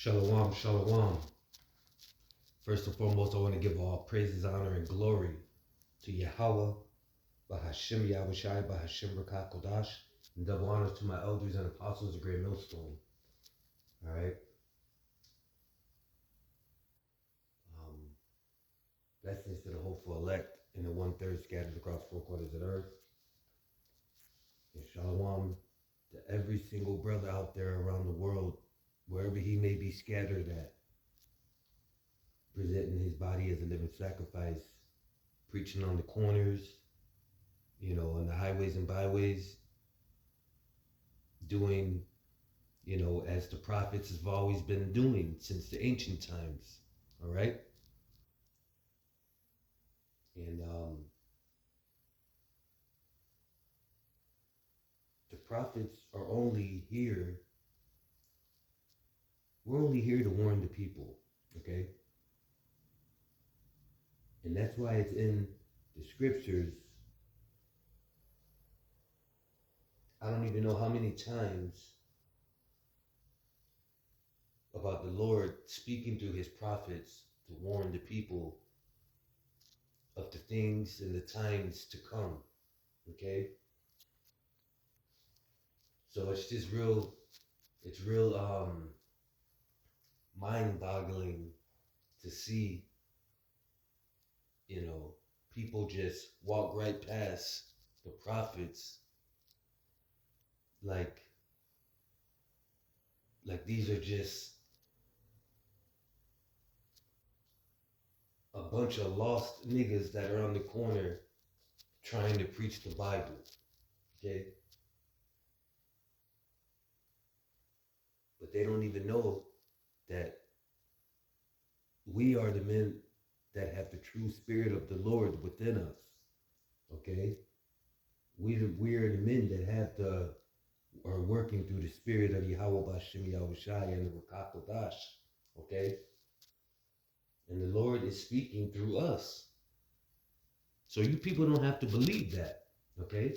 Shalom, shalom. First and foremost, I want to give all praises, honor, and glory to Yahweh, Bahashim Yahushai, Bahashim Rakah Kodash, and double honors to my elders and apostles of Great Millstone. All right. Blessings to the hopeful elect and the 1/3 scattered across 4 quarters of the earth. And shalom to every single brother out there around the world, wherever he may be scattered at, presenting his body as a living sacrifice, preaching on the corners, on the highways and byways, doing, as the prophets have always been doing since the ancient times. All right? And the prophets are only here, we're only here to warn the people, okay? And that's why it's in the scriptures. I don't even know how many times about the Lord speaking through his prophets to warn the people of the things and the times to come, okay? So it's just real mind-boggling to see, people just walk right past the prophets like these are just a bunch of lost niggas that are on the corner trying to preach the Bible, okay? But they don't even know that we are the men that have the true spirit of the Lord within us, okay? We are the men that are working through the spirit of Yahweh Bashim Yahushai and the Rakah Kodash, okay? And the Lord is speaking through us. So you people don't have to believe that, okay?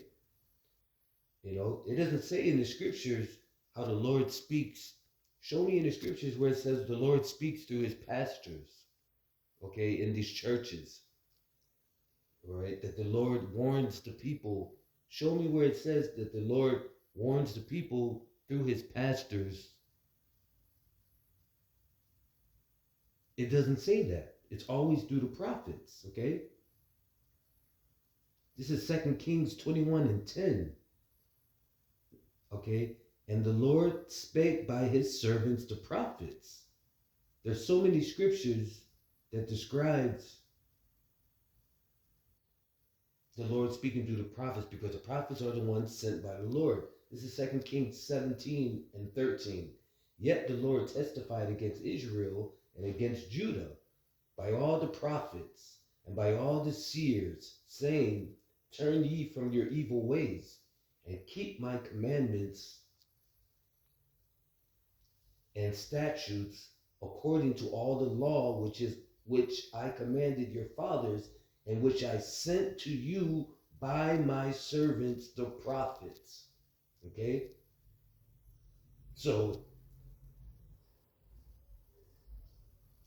It doesn't say in the scriptures how the Lord speaks. Show me in the scriptures where it says the Lord speaks through his pastors, okay, in these churches, all right, that the Lord warns the people. Show me where it says that the Lord warns the people through his pastors. It doesn't say that. It's always through the prophets, okay? This is 2 Kings 21:10, okay? And the Lord spake by his servants, the prophets. There's so many scriptures that describes the Lord speaking through the prophets, because the prophets are the ones sent by the Lord. This is 2 Kings 17:13. Yet the Lord testified against Israel and against Judah by all the prophets and by all the seers, saying, turn ye from your evil ways and keep my commandments and statutes according to all the law which I commanded your fathers, and which I sent to you by my servants the prophets. Okay? So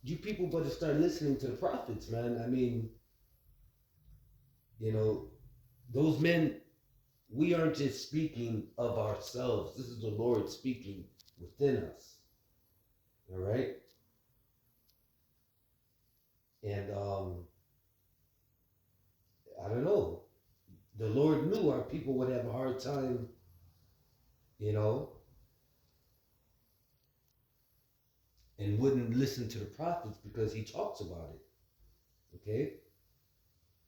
you people better start listening to the prophets, man. I mean, those men, we aren't just speaking of ourselves. This is the Lord speaking within us. All right? And I don't know. The Lord knew our people would have a hard time, and wouldn't listen to the prophets because he talks about it. Okay?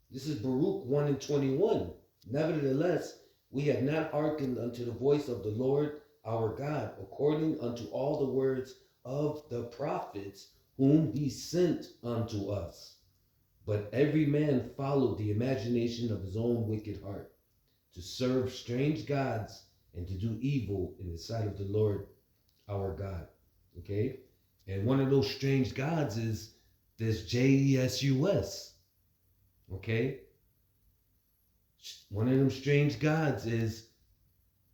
This is Baruch 1:21. Nevertheless, we have not hearkened unto the voice of the Lord our God, according unto all the words of the prophets whom he sent unto us. But every man followed the imagination of his own wicked heart, to serve strange gods and to do evil in the sight of the Lord our God. Okay? And one of those strange gods is this Jesus. Okay? One of them strange gods is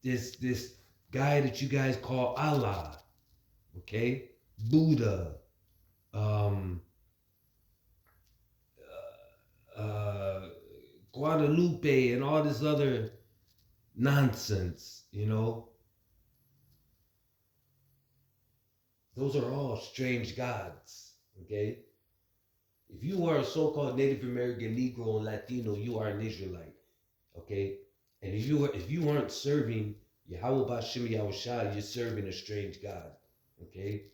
this guy that you guys call Allah. Okay? Buddha, Guadalupe, and all this other nonsense, you know. Those are all strange gods, okay? If you are a so-called Native American, Negro, and Latino, you are an Israelite, okay? And if you aren't serving Yahweh Bashem Yahushua, you're serving a strange God, okay?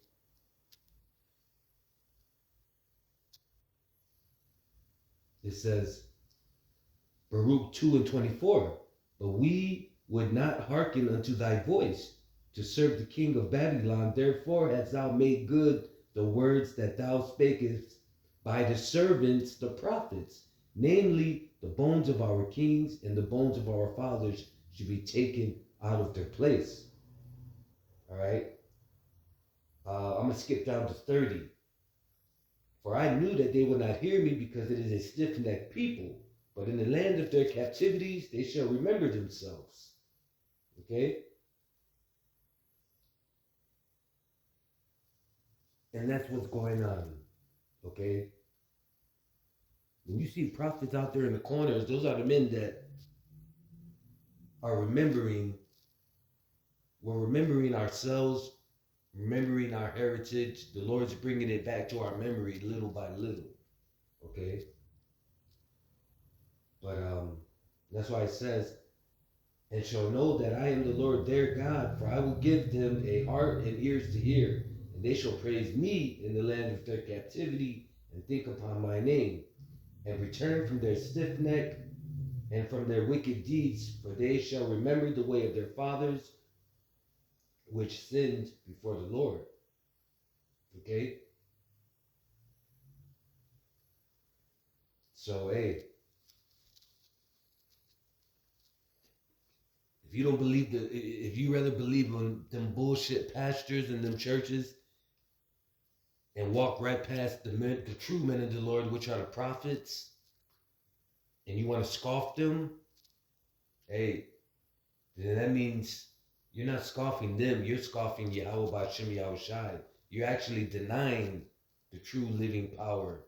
It says, Baruch 2:24, but we would not hearken unto thy voice to serve the king of Babylon. Therefore hast thou made good the words that thou spakest by the servants, the prophets, namely the bones of our kings and the bones of our fathers should be taken out of their place. All right. I'm going to skip down to 30. For I knew that they would not hear me because it is a stiff-necked people. But in the land of their captivities, they shall remember themselves. Okay? And that's what's going on. Okay? When you see prophets out there in the corners, those are the men that are remembering. We're remembering ourselves, remembering our heritage. The Lord's bringing it back to our memory little by little. Okay? But that's why it says, and shall know that I am the Lord their God, for I will give them a heart and ears to hear, and they shall praise me in the land of their captivity, and think upon my name, and return from their stiff neck and from their wicked deeds, for they shall remember the way of their fathers, which sinned before the Lord. Okay? So, hey, if you rather believe in them bullshit pastors and them churches and walk right past the true men of the Lord, which are the prophets, and you want to scoff them, hey, then that means you're not scoffing them, you're scoffing Yahweh Bashem Yahushai. You're actually denying the true living power,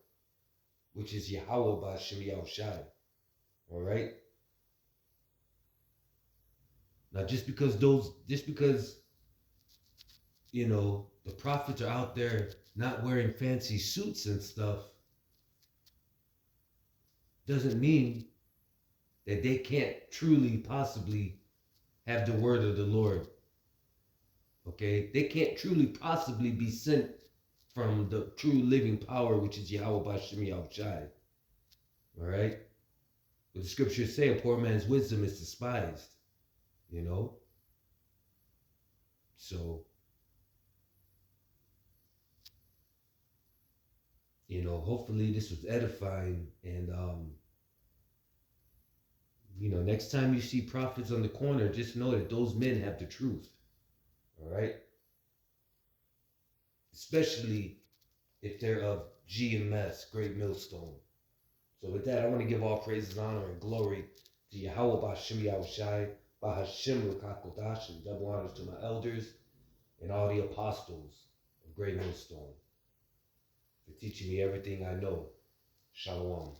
which is Yahweh Bashem Yahushai. All right? Now, just because you know, the prophets are out there not wearing fancy suits and stuff, doesn't mean that they can't truly possibly have the word of the Lord. Okay? They can't truly possibly be sent from the true living power, which is Yahweh Bashem Yahushai. All right? But the scriptures say a poor man's wisdom is despised. You know? So, you know, hopefully this was edifying. And, you know, next time you see prophets on the corner, just know that those men have the truth. All right? Especially if they're of GMS, Great Millstone. So with that, I want to give all praises, honor, and glory to Yahweh Bashem Yahushai, Bahashem Rukakodash, and double honors to my elders and all the apostles of Great Millstone for teaching me everything I know. Shalom.